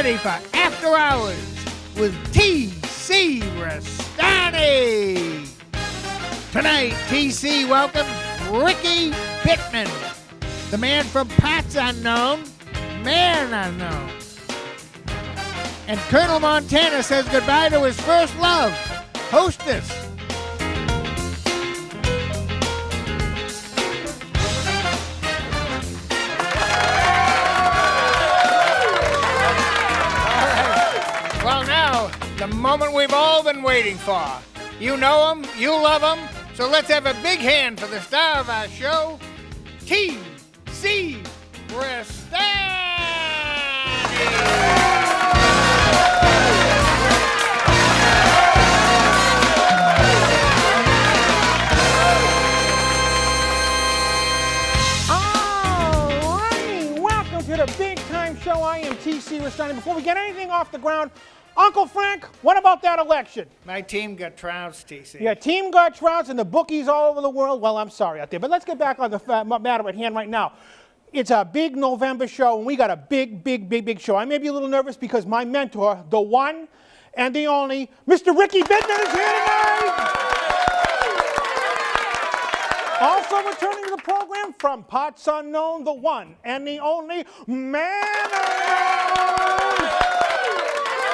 ready for After Hours with T.C. Restani. Tonight, T.C. welcomes Ricky Bittman, the man from Parts Unknown, Man Unknown. And Colonel Montana says goodbye to his first love, Hostess. Well, now, the moment we've all been waiting for. You know him, you love him, so let's have a big hand for the star of our show, T.C. Restani. To the big time show. I am T.C. Restani. Before we get anything off the ground, Uncle Frank, what about that election? My team got trounced, T.C. Yeah, team got trounced and the bookies all over the world. Well, I'm sorry out there, but let's get back on the matter at hand right now. It's a big November show, and we got a big show. I may be a little nervous because my mentor, the one and the only, Mr. Ricky Bittman is here tonight. Also returning to the program from Parts Unknown, the one and the only Man Unknown.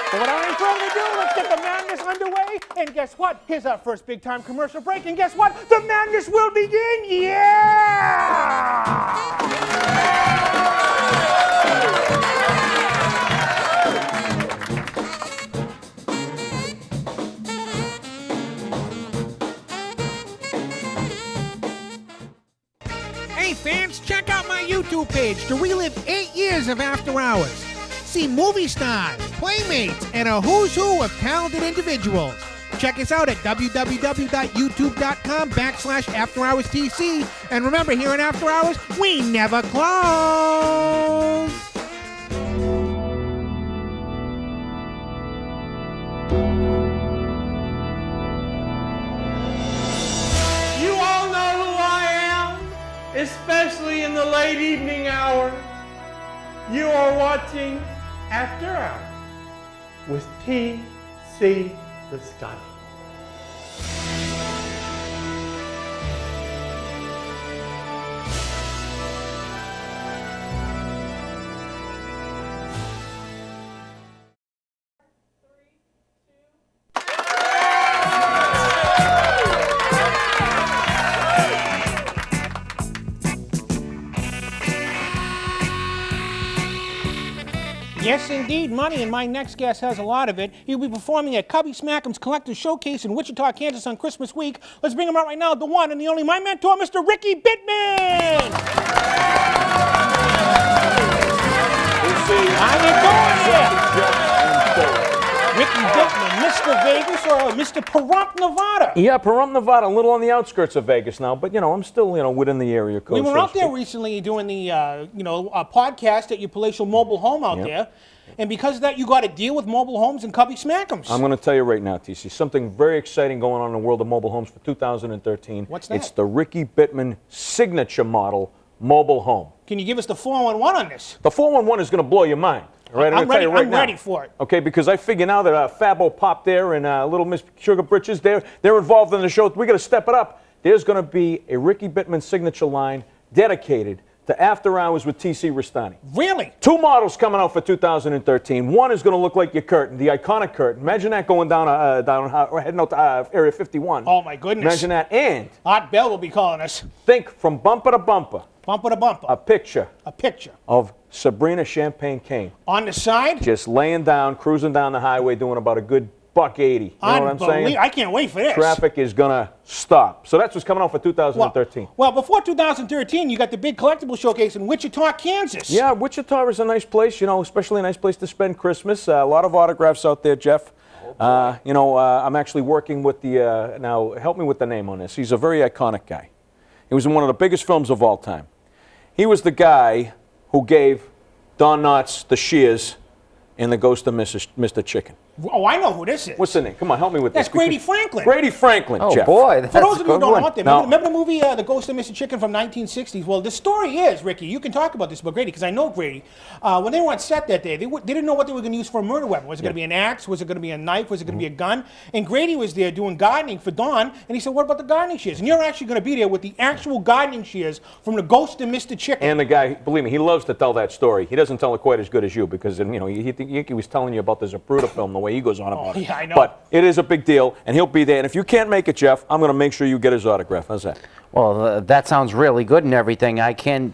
So without any further ado, let's get the madness underway. And guess what? Here's our first big-time commercial break. And guess what? The madness will begin. Yeah! Hey fans, check out my YouTube page to relive 8 years of After Hours. See movie stars, playmates, and a who's who of talented individuals. Check us out at www.youtube.com/AfterHoursTC. And remember, here at After Hours, we never close. Especially in the late evening hour. You are watching After Hours with T.C. Restani. Yes, indeed, money, and my next guest has a lot of it. He'll be performing at Cubby Smackum's Collector's Showcase in Wichita, Kansas on Christmas week. Let's bring him out right now, the one and the only, my mentor, Mr. Ricky Bittman! How you doing here? Ricky Bittman, Mr. Vegas or Mr. Pahrump, Nevada? Yeah, Pahrump, Nevada, a little on the outskirts of Vegas now, but, you know, I'm still, within the area code. We were out there recently doing the, podcast at your palatial mobile home out there, and because of that, you got a deal with mobile homes and Cubby Smackum's. I'm going to tell you right now, TC, something very exciting going on in the world of mobile homes for 2013. What's that? It's the Ricky Bittman signature model mobile home. Can you give us the 411 on this? The 411 is going to blow your mind. All right, I'm ready for it. Okay, because I figure now that Fabo Pop there and Little Miss Sugar Britches, they're involved in the show. We got to step it up. There's going to be a Ricky Bittman signature line dedicated to After Hours with T.C. Restani. Really? 2 models coming out for 2013. One is going to look like your curtain, the iconic curtain. Imagine that going down heading out to Area 51. Oh, my goodness. Imagine that. And Art Bell will be calling us. think from bumper to bumper. Bumper to bumper. A picture. A picture. Of Sabrina Champagne Kane. On the side? Just laying down, cruising down the highway, doing about a good $1.80. You know what I'm saying? I can't wait for this. Traffic is going to stop. So that's what's coming out for 2013. Well, before 2013, you got the big collectible showcase in Wichita, Kansas. Yeah, Wichita is a nice place, especially a nice place to spend Christmas. A lot of autographs out there, Jeff. I'm actually working with the, now help me with the name on this. He's a very iconic guy. He was in one of the biggest films of all time. He was the guy who gave Don Knotts the shears in The Ghost of Mr. Chicken. Oh, I know who this is. What's the name? Come on, help me with That's this. Grady Franklin. Grady Franklin, Oh, Jeff. boy. That's For those of you a who good don't one. know out there, No. remember the movie The Ghost of Mr. Chicken from 1960s? Well, the story is, Ricky, you can talk about this about Grady, because I know Grady. When they were on set that day, they didn't know what they were going to use for a murder weapon. Was it going to be an axe? Was it going to be a knife? Was it going to be a gun? And Grady was there doing gardening for Dawn, and he said, what about the gardening shears? And you're actually going to be there with the actual gardening shears from The Ghost of Mr. Chicken. And the guy, believe me, he loves to tell that story. He doesn't tell it quite as good as you because, you know, he was telling you about the Zapruder film, the way he goes on about it. Yeah, I know. But it is a big deal, and he'll be there. And if you can't make it, Jeff, I'm going to make sure you get his autograph. How's that? Well, that sounds really good and everything. I can't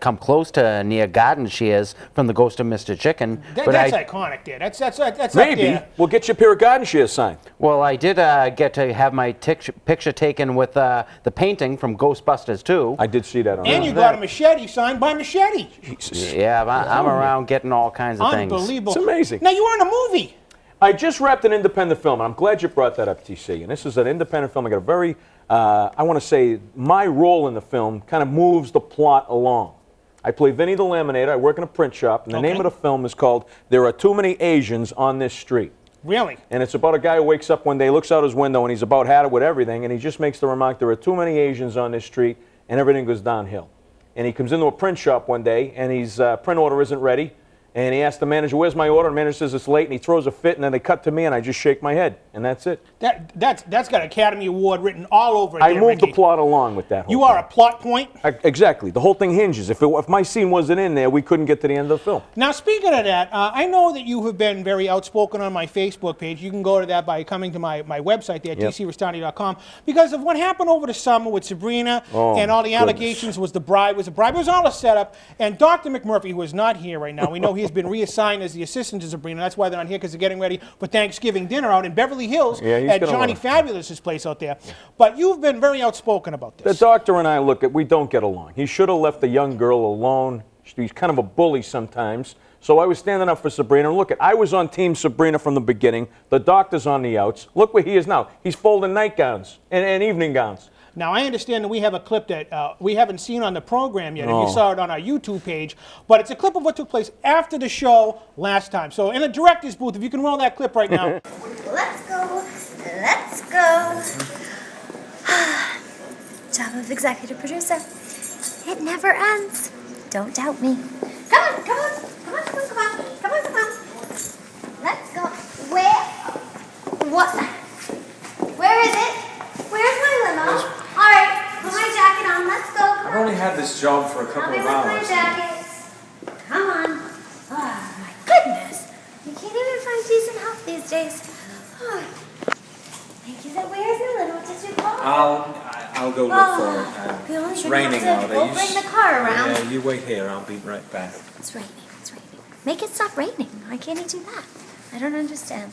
come close to near garden shears from the Ghost of Mr. Chicken. That's iconic there. That's Maybe up there. we'll get you a pair of garden shears signed. Well, I did get to have my picture taken with the painting from Ghostbusters 2. I did see that on And you got a machete signed by Machete. Jesus. Yeah, I'm around getting all kinds of things. Unbelievable. It's amazing. Now, you were in a movie. I just wrapped an independent film, and I'm glad you brought that up, TC. And this is an independent film. I got a very, I want to say, my role in the film kind of moves the plot along. I play Vinny the Laminator. I work in a print shop, and the name of the film is called There Are Too Many Asians on This Street. Really? And it's about a guy who wakes up one day, looks out his window, and he's about had it with everything, and he just makes the remark, there are too many Asians on this street, and everything goes downhill. And he comes into a print shop one day, and his print order isn't ready, and he asks the manager, where's my order? And the manager says it's late, and he throws a fit, and then they cut to me, and I just shake my head, and that's it. That's got Academy Award written all over it. I there, moved the Ricky. plot along with that whole You are a thing. plot point. Exactly. The whole thing hinges. If my scene wasn't in there, we couldn't get to the end of the film. Now, speaking of that, I know that you have been very outspoken on my Facebook page. You can go to that by coming to my website there, tcrestani.com, because of what happened over the summer with Sabrina and all the allegations was the bride was a bribe. It was all a setup. And Dr. McMurphy, who is not here right now, we know he's been reassigned as the assistant to Sabrina. That's why they're not here, because they're getting ready for Thanksgiving dinner out in Beverly Hills at Johnny Fabulous's place out there. But you've been very outspoken about this. The doctor and I we don't get along. He should have left the young girl alone. He's kind of a bully sometimes. So I was standing up for Sabrina. And look, I was on Team Sabrina from the beginning. The doctor's on the outs. Look where he is now. He's folding nightgowns and evening gowns. Now, I understand that we have a clip that we haven't seen on the program yet, and you saw it on our YouTube page, but it's a clip of what took place after the show last time. So in the director's booth, if you can roll that clip right now. Let's go. Let's go. Job of executive producer. It never ends. Don't doubt me. Come on, come on, come on, come on, come on, come on, come on. Let's go. Where? What? Where is it? Where's my limo? All right, put my jacket on. Let's go. Come I've on. only had this job for a Help couple me of with my hours. jacket. Come on. Oh, my goodness. You can't even find decent help these days. Oh. Thank you. So where's the limo? Did you call? I'll go look for it. we only It's can raining have to- nowadays. We'll bring the car around. Yeah, you wait here. I'll be right back. It's raining. It's raining. Make it stop raining. Why can't he do that? I don't understand.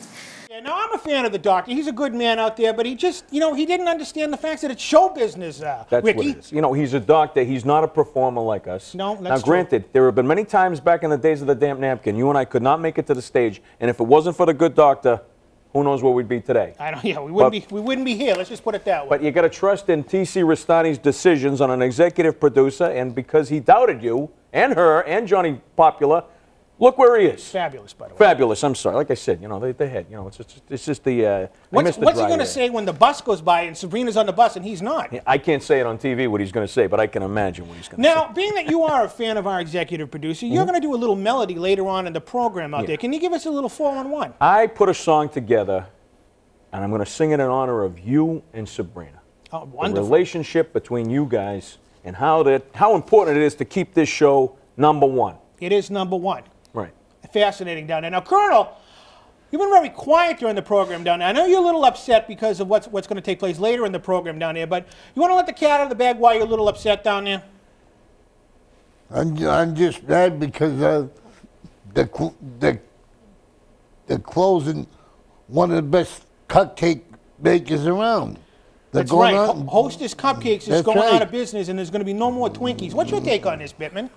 Yeah, now, I'm a fan of the doctor. He's a good man out there, but he just, he didn't understand the fact that it's show business, That's Ricky. what it is. He's a doctor. He's not a performer like us. No, that's Now, true. granted, there have been many times back in the days of the damp napkin, you and I could not make it to the stage, and if it wasn't for the good doctor, who knows where we'd be today. I don't. Yeah, we wouldn't be here. Let's just put it that way. But you got to trust in T.C. Restani's decisions on an executive producer, and because he doubted you and her and Johnny Popular, look where he is. Fabulous, by the way. Fabulous. I'm sorry. Like I said, the head. It's just the. I What's missed the he dry going to air. say when the bus goes by and Sabrina's on the bus and he's not? I can't say it on TV what he's going to say, but I can imagine what he's going to say. Now, being that you are a fan of our executive producer, you're going to do a little melody later on in the program out there. Can you give us a little 4-on-1? I put a song together, and I'm going to sing it in honor of you and Sabrina. Oh, The wonderful. relationship between you guys and how important it is to keep this show #1. It is #1. Right. Fascinating down there. Now, Colonel, you've been very quiet during the program down there. I know you're a little upset because of what's going to take place later in the program down there, but you want to let the cat out of the bag why you're a little upset down there? I'm just mad because the closing one of the best cupcake makers around. They're That's going right. out and- Hostess Cupcakes is That's going out right. of business, and there's going to be no more Twinkies. What's your take on this, Bittman?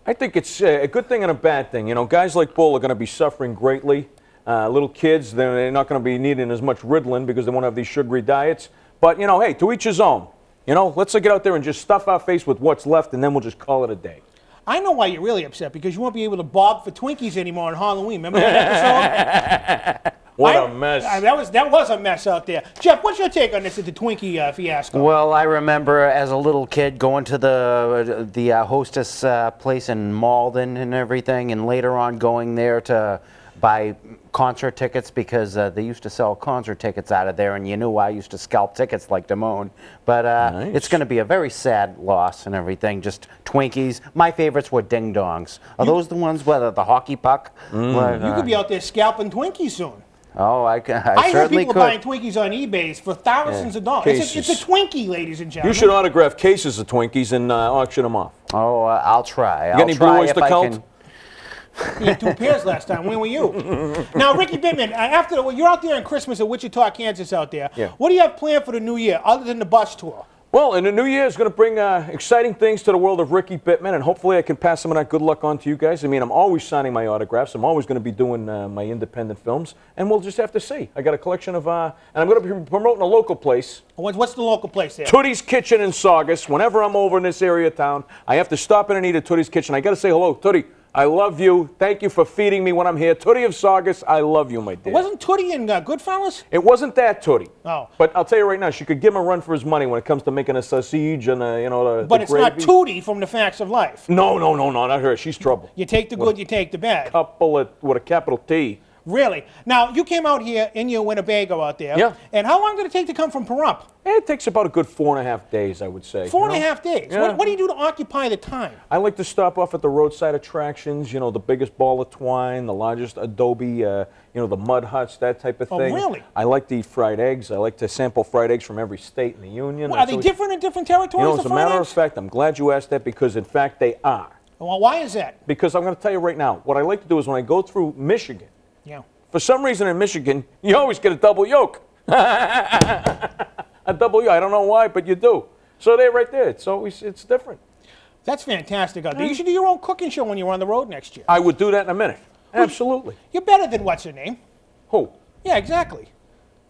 I think it's a good thing and a bad thing. Guys like Bull are going to be suffering greatly. Little kids, they're not going to be needing as much Ritalin because they won't have these sugary diets. But, hey, to each his own. Let's get out there and just stuff our face with what's left, and then we'll just call it a day. I know why you're really upset, because you won't be able to bob for Twinkies anymore on Halloween. Remember that episode? What a mess. That was a mess out there. Jeff, what's your take on this at the Twinkie fiasco? Well, I remember as a little kid going to the Hostess place in Malden and everything, and later on going there to buy concert tickets because they used to sell concert tickets out of there, and you knew I used to scalp tickets like Damone. But Nice. it's going to be a very sad loss and everything. Just Twinkies. My favorites were Ding Dongs. Are those the ones with the hockey puck? You could be out there scalping Twinkies soon. Oh, I heard certainly people could. buying Twinkies on eBay for thousands of dollars. It's a Twinkie, ladies and gentlemen. You should autograph cases of Twinkies and auction them off. Oh, I'll try. You got any Blue Oyster Cult? You had 2 pairs last time. When were you? Now, Ricky Bittman, you're out there in Christmas at Wichita, Kansas out there. Yeah. What do you have planned for the new year other than the bus tour? Well, and the new year is going to bring exciting things to the world of Ricky Bittman, and hopefully I can pass some of that good luck on to you guys. I mean, I'm always signing my autographs. I'm always going to be doing my independent films, and we'll just have to see. I got a collection of, and I'm going to be promoting a local place. What's the local place there? Tootie's Kitchen in Saugus. Whenever I'm over in this area of town, I have to stop in and eat at Tootie's Kitchen. I got to say hello, Tootie. I love you. Thank you for feeding me when I'm here. Tootie of Saugus, I love you, my dear. Wasn't Tootie in Goodfellas? It wasn't that Tootie. Oh. But I'll tell you right now, she could give him a run for his money when it comes to making a sausage and, the But it's not gravy. Tootie from The Facts of Life. No, not her. She's trouble. You take the good, you take the bad. With a capital T. Really? Now, you came out here in your Winnebago out there. Yeah. And how long did it take to come from Pahrump? It takes about a good 4.5 days, I would say. 4.5 days? Yeah. What do you do to occupy the time? I like to stop off at the roadside attractions, the biggest ball of twine, the largest adobe, the mud huts, that type of thing. Oh, really? I like to eat fried eggs. I like to sample fried eggs from every state in the union. Well, are they different in different territories? As a matter of fact, I'm glad you asked that because, in fact, they are. Well, why is that? Because I'm going to tell you right now, what I like to do is when I go through Michigan, Yeah. for some reason in Michigan, you always get a double yolk. A double yolk. I don't know why, but you do. So they're right there. It's different. That's fantastic out there. You should do your own cooking show when you're on the road next year. I would do that in a minute. Absolutely. You're better than what's her name? Who? Yeah, exactly.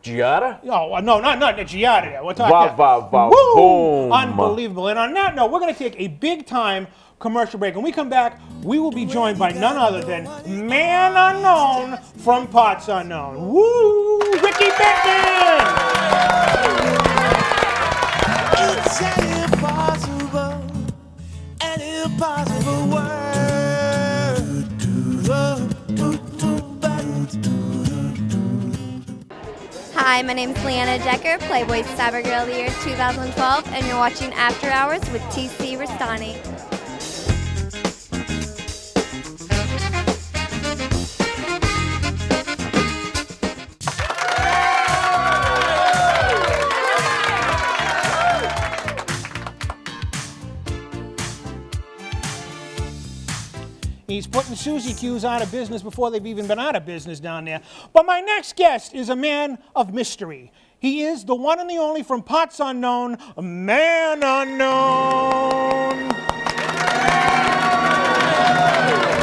Giada? Oh, no, not Giada. We're talking. Woo! Boom. Unbelievable. And on that note, we're going to take a big-time commercial break. When we come back, we will be joined by none other than Man Unknown from Parts Unknown. Woo! Ricky Bittman! It's an impossible world. Hi, my name is Leanna Decker, Playboy Cyber Girl of the Year 2012, and you're watching After Hours with TC Restani. He's putting Suzy Q's out of business before they've even been out of business down there. But my next guest is a man of mystery. He is the one and the only from Parts Unknown, Man Unknown.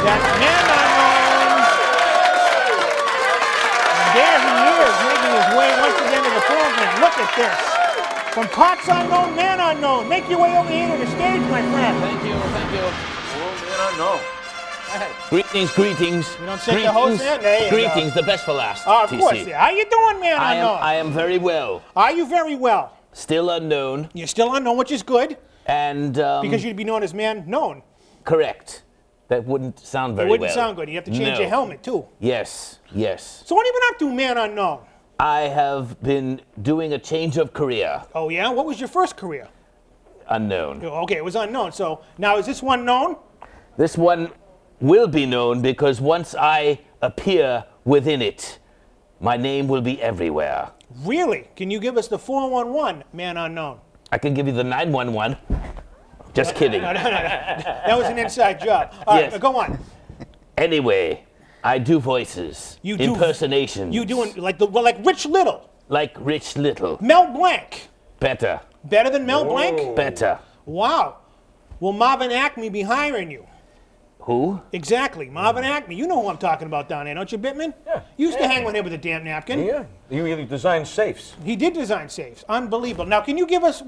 That's Man Unknown. And there he is, making his way once again to the program. Look at this. From Parts Unknown, Man Unknown. Make your way over here to the stage, my friend. Thank you. Oh, man, I know. Greetings. You don't say the host there? There you go. Greetings, the best for last. Of TC. course. Yeah. How you doing, Man Unknown? I am very well. Are you very well? Still unknown. You're still unknown, which is good. And Because you'd be known as Man Known. correct. That wouldn't sound very It wouldn't well. sound good. You have to change your helmet, too. Yes. So what have you been up to, Man Unknown? I have been doing a change of career. Oh, yeah? What was your first career? Unknown. Okay, it was unknown. So now is this one known? This one will be known because once I appear within it, my name will be everywhere. Really? Can you give us the 411, Man Unknown? I can give you the 911. Just kidding. No. That was an inside job. All right, Yes. go on. Anyway, I do voices. You do impersonations. You doing like Rich Little, Like Rich Little. Mel Blanc. Better. Better than Mel Blanc? Better. Wow. Will Marvin Acme be hiring you? Who? Exactly, Marvin Acme. You know who I'm talking about down there, don't you, Bittman? Yeah. You used to hang with him with a damn napkin. Yeah. You designed safes. He did design safes. Unbelievable. Now, can you give us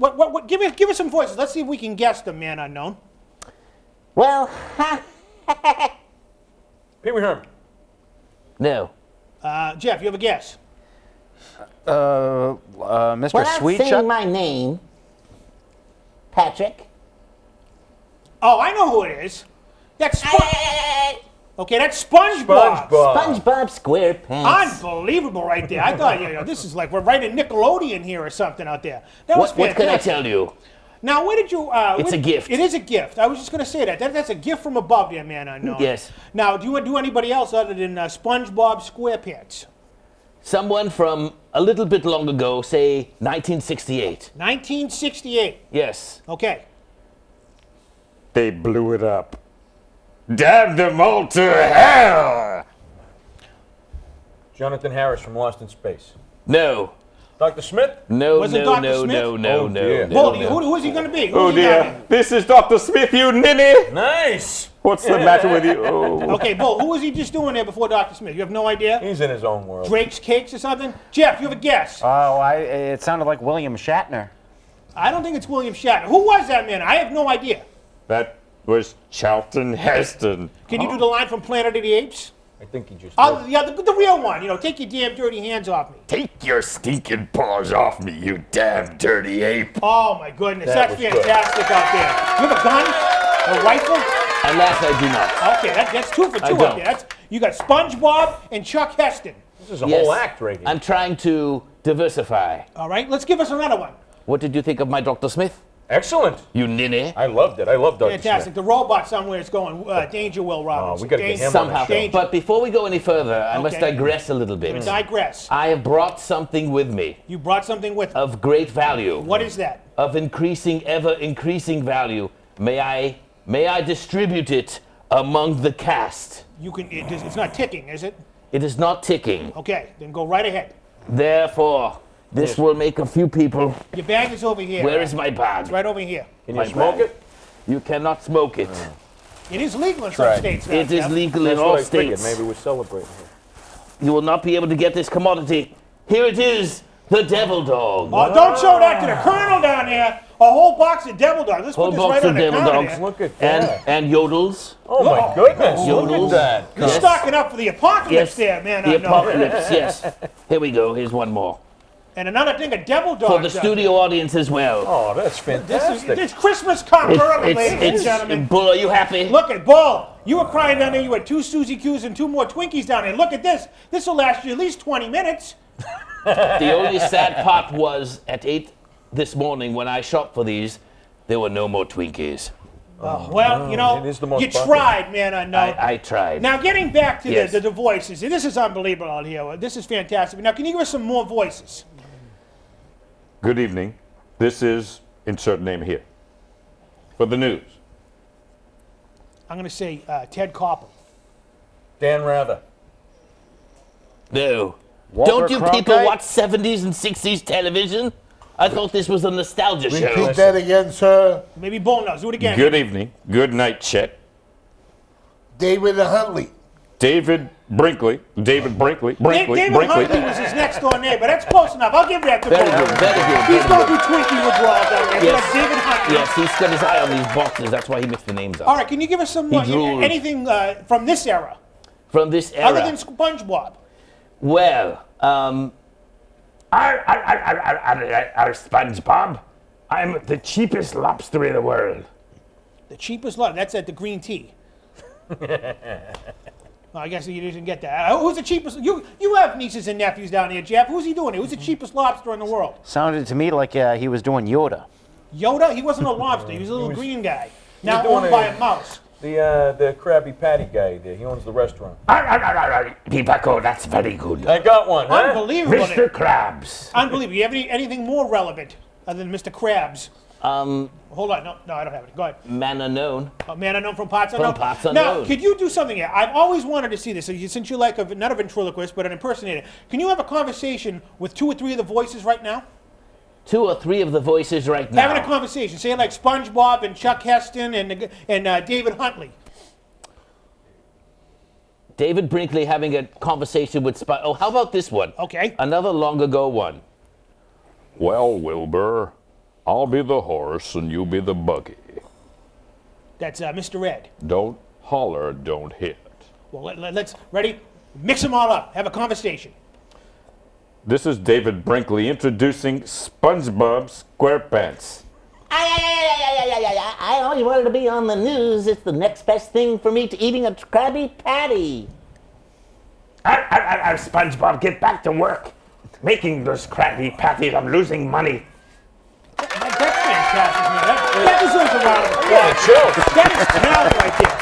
give us some voices? Let's see if we can guess them, Man Unknown. Well, Pee Wee Herman. no. Jeff, you have a guess? Mr. Without Sweet saying Chuck? my name, Patrick. Oh, I know who it is. That's Okay, that's SpongeBob. SpongeBob SquarePants. Unbelievable right there. I thought, this is like we're right in Nickelodeon here or something out there. That was What can I fantastic. tell you? Now, where did you... It's a gift. It is a gift. I was just going to say that. That's a gift from above there, Man Unknown. Yes. Now, do you do anybody else other than SpongeBob SquarePants? Someone from a little bit long ago, say 1968. 1968. Yes. Okay. They blew it up. Damn them all to hell! Jonathan Harris from Lost in Space. No. Dr. Smith? No, Was it no, Dr. no, Smith? no, no, Oh, no, dear. no, Baldy, no. who is he going to be? Oh Who's he gonna dear, this is Dr. Smith, you ninny! Nice! What's the matter with you? Oh. be? Okay, Bull, who was he just doing there before Dr. Smith? You have no idea? He's in his own world. Drake's Cakes or something? Jeff, you have a guess? Oh, it sounded like William Shatner. I don't think it's William Shatner. Who was that man? I have no idea. That was Charlton Heston. Can you do the line from Planet of the Apes? I think he just Oh, did. yeah, the real one. Take your damn dirty hands off me. Take your stinking paws off me, you damn dirty ape. Oh, my goodness. That That's was good. fantastic out there. You have a gun? A rifle? Alas, I do not. Okay, that's 2 for 2 I out don't. there. You got SpongeBob and Chuck Heston. This is a Yes. whole act right here. I'm trying to diversify. All right, let's give us another one. What did you think of my Dr. Smith? Excellent. You ninny. I loved it. I loved Dr. Fantastic. Smith. The robot somewhere is going. Danger, Will Robinson. we gotta get Danger. him on Somehow. the show. Danger. But before we go any further, I must Okay. digress a little bit. Digress. I have brought something with me You brought something with you. of great value. What is that? Of ever increasing value. May I distribute it among the cast? You can. It's not ticking, is it? It is not ticking. Okay, then go right ahead. Therefore, this will make a few people. Your bag is over here. Where is my bag? It's right over here. Can you smoke it? You cannot smoke it. It is legal in some Right. states. now, It is Jeff. legal That's in all what I figured. states. Maybe we're celebrating here. You will not be able to get this commodity. Here it is, the devil dog. Oh, don't show that to the colonel down there. A whole box of devil dogs. Let's Whole put this box right of on the devil counter dogs. there. Look at that. And yodels. Oh my goodness. Look Yodels. at that. You're Yes. stocking up for the apocalypse Yes, there, man. the I know. apocalypse, yes. Here we go, here's one more. And another thing of devil dogs. For the studio audience as well. Oh, that's This fantastic. is Christmas come early, ladies and gentlemen. Bull, are you happy? Look at Bull. You were crying down there. You had 2 Suzy Q's and 2 more Twinkies down there. Look at this. This will last you at least 20 minutes. The only sad part was at 8 this morning when I shopped for these, there were no more Twinkies. Well, it is the most you popular. tried, man. I know. I tried. Now, getting back to Yes. the voices, and this is unbelievable out here. This is fantastic. Now, can you give us some more voices? Good evening. This is insert name here. For the news. I'm going to say Ted Koppel. Dan Rather. No. Walter Don't you people Cronkite? watch 70s and 60s television? I thought this was a nostalgia show. Repeat that again, sir. Maybe Bull knows. Do it again. Good evening. Good night, Chet. David Huntley. David Brinkley. David Brinkley. Brinkley. David Brinkley. Huntley was his next door neighbor. That's close enough. I'll give that to Very Bull. good, very good. He's very going good. through Twinkie withdrawals down there. Yes. Like David Huntley. Yes, he's got his eye on these boxes. That's why he mixed the names up. All right, can you give us some more, drooled. anything from this era, From this era. other than SpongeBob? Well, SpongeBob. I'm the cheapest lobster in the world. The cheapest lot. That's at the green tea. Well, I guess you didn't get that. Who's the cheapest? You have nieces and nephews down here, Jeff. Who's he doing here? Who's the cheapest lobster in the world? Sounded to me like he was doing Yoda. Yoda? He wasn't a lobster. He was a little green guy. Now doing owned by a mouse. The Krabby Patty guy there. He owns the restaurant. Pipaco, that's very good. I got one, huh? Unbelievable. Mr. Krabs. Unbelievable. You have anything more relevant other than Mr. Krabs? Hold on. No, I don't have it. Go ahead. Man Unknown. A man unknown from Parts Unknown. Parts Now, Unknown. could you do something here? I've always wanted to see this. Since you're like not a ventriloquist, but an impersonator, can you have a conversation with 2 or 3 of the voices right now? 2 or 3 of the voices right now. Having a conversation. Say like SpongeBob and Chuck Heston and David Huntley. David Brinkley having a conversation with Oh, how about this one? Okay. Another long ago one. Well, Wilbur, I'll be the horse and you be the buggy. That's Mr. Ed. Don't holler, don't hit. Well, let's ready. Mix them all up. Have a conversation. This is David Brinkley introducing SpongeBob SquarePants. I always wanted to be on the news. It's the next best thing for me to eating a Krabby Patty. SpongeBob, get back to work. Making those Krabby Patties, I'm losing money. That's fantastic, man. That deserves a round of applause. Yeah, chill. That is talent right there.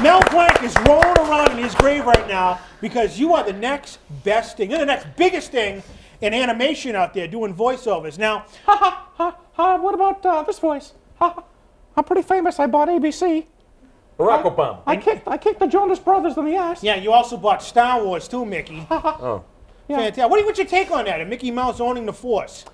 Mel Blanc is rolling around in his grave right now because you are the next best thing. You're the next biggest thing in animation out there doing voiceovers. Now, What about this voice? I'm pretty famous. I bought ABC. Barack Obama. I kicked the Jonas Brothers in the ass. yeah, you also bought Star Wars too, Mickey. Oh. Fantastic. What's your take on that? And Mickey Mouse owning the Force?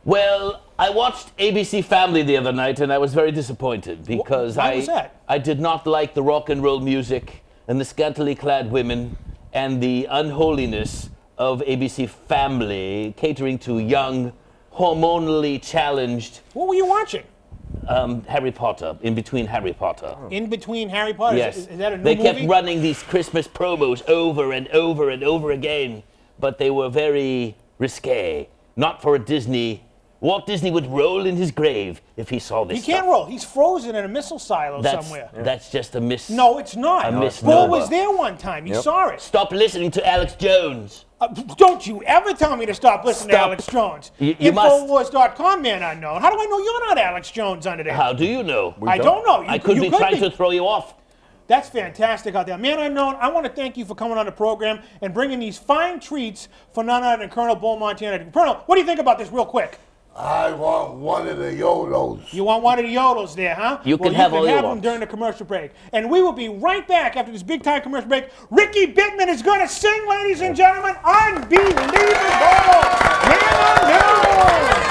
Well, I watched ABC Family the other night, and I was very disappointed because Why was that? I did not like the rock and roll music and the scantily clad women and the unholiness of ABC Family catering to young, hormonally challenged What were you watching? Harry Potter, in between Harry Potter. In between Harry Potter? Yes. Is that a new they movie? kept running these Christmas promos over and over and over again, but they were very risque. Not for a Disney. Walt Disney would roll in his grave if he saw this He can't stuff. roll. He's frozen in a missile silo somewhere. That's just a miss. No, it's not. A Bull misnomer. was there one time. He saw it. Stop listening to Alex Jones. Don't you ever tell me to stop listening to Stop. Alex Jones. You must. Infowars.com, man unknown. How do I know you're not Alex Jones under there? How do you know? I don't know. I could be trying to throw you off. That's fantastic out there. Man unknown, I want to thank you for coming on the program and bringing these fine treats for none other than Colonel Bull Montana. Colonel, what do you think about this real quick? I want one of the YOLOs. You want one of the YOLOs there, huh? You can have all you them want. during the commercial break. And we will be right back after this big-time commercial break. Ricky Bittman is going to sing, ladies and gentlemen. Unbelievable! Man unknown!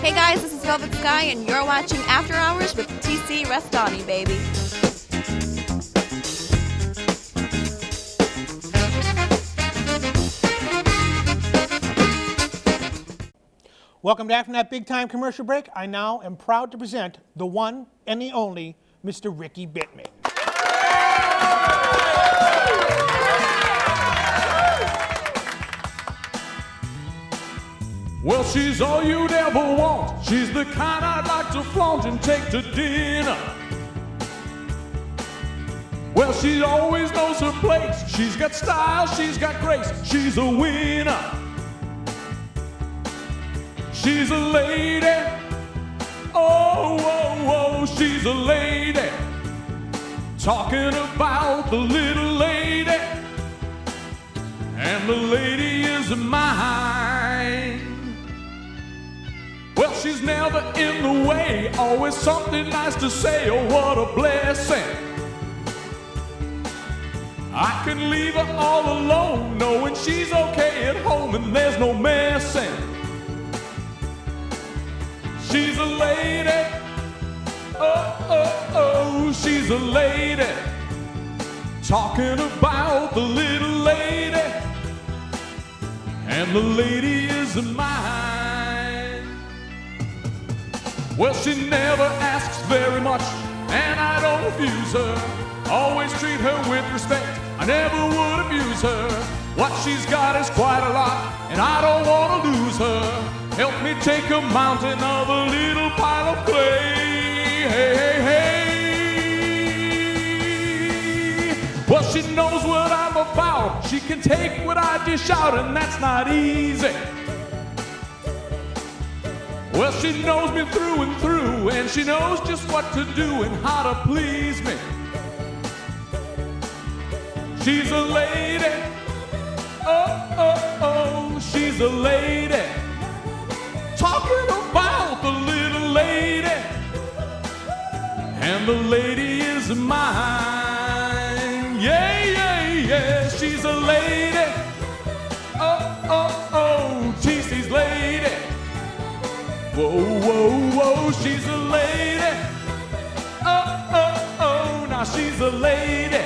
Hey guys, this is Velvet Sky, and you're watching After Hours with TC Restani, baby. Welcome back from that big-time commercial break. I now am proud to present the one and the only Mr. Ricky Bittman. Well, she's all you'd ever want. She's the kind I'd like to flaunt and take to dinner. Well, she always knows her place. She's got style, she's got grace. She's a winner. She's a lady. Oh, oh, oh, she's a lady. Talking about the little lady. And the lady is mine. Well, she's never in the way, always something nice to say, oh, what a blessing. I can leave her all alone, knowing she's okay at home and there's no messing. She's a lady, oh, oh, oh, she's a lady. Talking about the little lady, and the lady is mine. Well, she never asks very much, and I don't refuse her. Always treat her with respect, I never would abuse her. What she's got is quite a lot, and I don't want to lose her. Help me take a mountain of a little pile of clay. Hey, hey, hey. Well, she knows what I'm about. She can take what I dish out, and that's not easy. Well, she knows me through and through, and she knows just what to do and how to please me. She's a lady, oh, oh, oh, she's a lady. Talking about the little lady, and the lady is mine. Yeah, yeah, yeah, she's a lady, oh, oh, oh, TC's lady. Whoa, whoa, whoa, she's a lady. Oh, oh, oh, now she's a lady.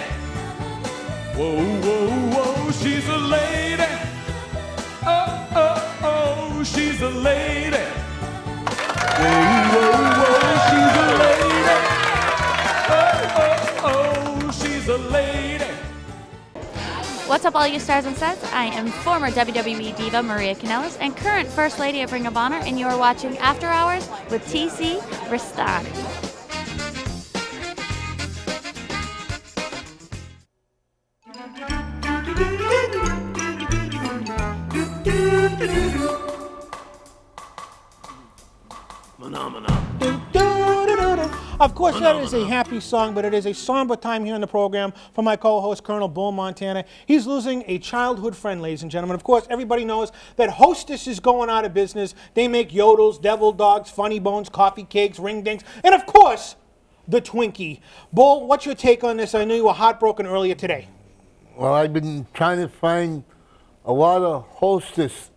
Whoa, whoa, whoa, she's a lady. Oh, oh, oh, she's a lady. Whoa, whoa, whoa, she's a lady. Oh, oh, oh, she's a lady. What's up, all you stars and studs? I am former WWE diva Maria Kanellis and current First Lady of Ring of Honor, and you are watching After Hours with TC Restani. Of course, that is a happy song, but it is a somber time here in the program for my co-host, Colonel Bull Montana. He's losing a childhood friend, ladies and gentlemen. Of course, everybody knows that Hostess is going out of business. They make yodels, devil dogs, funny bones, coffee cakes, ring dings, and of course, the Twinkie. Bull, what's your take on this? I know you were heartbroken earlier today. Well, I've been trying to find a lot of Hostess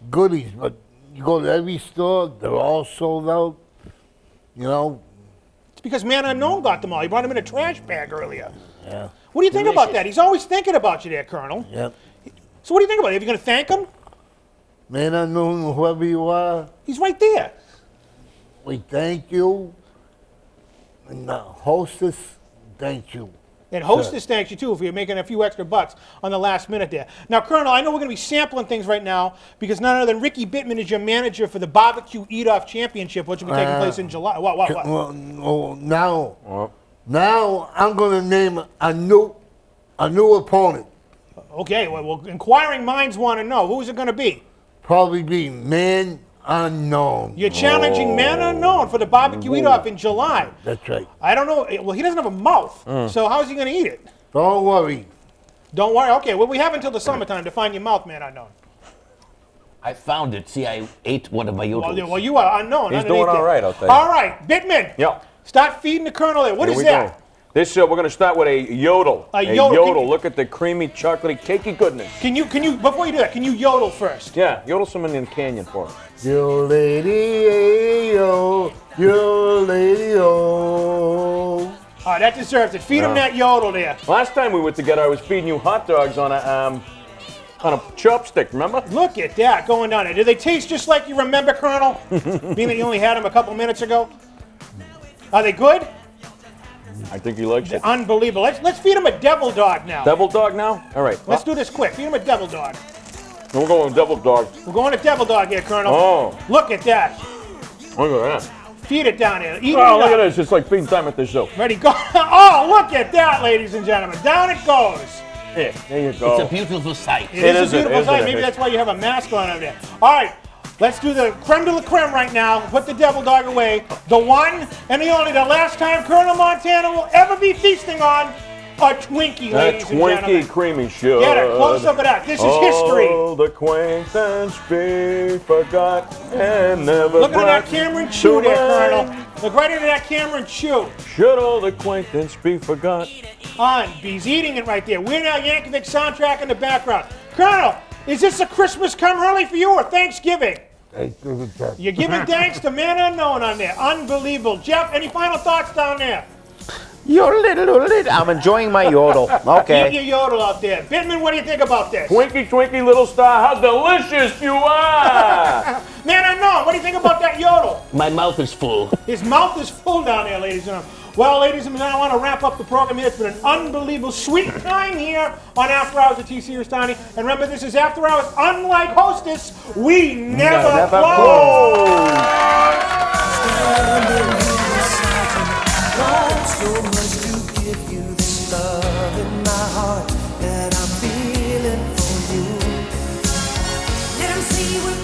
goodies, but you go to every store, they're all sold out. You know, because Man Unknown got them all. He brought them in a trash bag earlier. yeah. What do you think about that? He's always thinking about you there, Colonel. Yep. So what do you think about it? Are you going to thank him? Man Unknown, whoever you are, He's right there. we thank you. And Hostess, thank you. And Hostess thanks you, too, for making a few extra bucks on the last minute there. Now, Colonel, I know we're going to be sampling things right now because none other than Ricky Bittman is your manager for the Barbecue Eat-Off Championship, which will be taking place in July. What? Well, now I'm going to name a new opponent. Okay, well, inquiring minds want to know. Who's it going to be? Probably be Man Unknown. You're challenging Man Unknown for the Barbecue Eat-Off in July. That's right. I don't know. Well, he doesn't have a mouth, so how's he going to eat it? Don't worry. Don't worry. Okay, well, we have until the summertime to find your mouth, Man Unknown. I found it. See, I ate one of my yodels. Well, you are unknown. He's doing all right, I'll tell you. All right, Bittman. Yep. Start feeding the Colonel there. What Here is we that? go. This we're going to start with a yodel. A yodel. Look at the creamy, chocolatey, cakey goodness. Can you before you do that? Can you yodel first? Yeah, yodel some in the canyon for us. Yo lady, yo lady, yo. Oh, that deserves it. Feed him that yodel there. Last time we were together, I was feeding you hot dogs on a chopstick. Remember? Look at that going down there. Do they taste just like you remember, Colonel? Being that you only had them a couple minutes ago. Are they good? I think he likes it. Unbelievable. Let's feed him a devil dog now. Devil dog now? All right. Let's do this quick. Feed him a devil dog. We're going devil dog. We're going to devil dog here, Colonel. Oh. Look at that. Look at that. Feed it down there. Eat it Oh, look up. at this. It's like feeding time at the zoo. Ready, go. Oh, look at that, ladies and gentlemen. Down it goes. Yeah, there you go. It's a beautiful sight. It is a beautiful sight. Maybe that's why you have a mask on over there. All right. Let's do the creme de la creme right now. Put the devil dog away. The one and the only, the last time Colonel Montana will ever be feasting on a Twinkie, ladies and gentlemen. Twinkie creamy should. Get a close-up of that. This is history. Oh, the acquaintance be forgot and never Look at that brought camera and chew to there, mind. Colonel. Look right into that camera and chew. Should old acquaintance be forgot? He's eating it right there. Weird Al Yankovic soundtrack in the background. Colonel, is this a Christmas come early for you or Thanksgiving? You're giving thanks to Man Unknown on there. Unbelievable. Jeff, any final thoughts down there? I'm enjoying my yodel. Okay. Eat your yodel out there. Bittman, what do you think about this? Twinkie, Twinkie, little star, how delicious you are! Man Unknown, what do you think about that yodel? My mouth is full. His mouth is full down there, ladies and gentlemen. Well, ladies and gentlemen, I want to wrap up the program here. It's been an unbelievable, sweet time here on After Hours with TC Restani. And remember, this is After Hours. Unlike Hostess, we never close. So much to give you this love in my heart that I'm feeling for you. Let 'em see what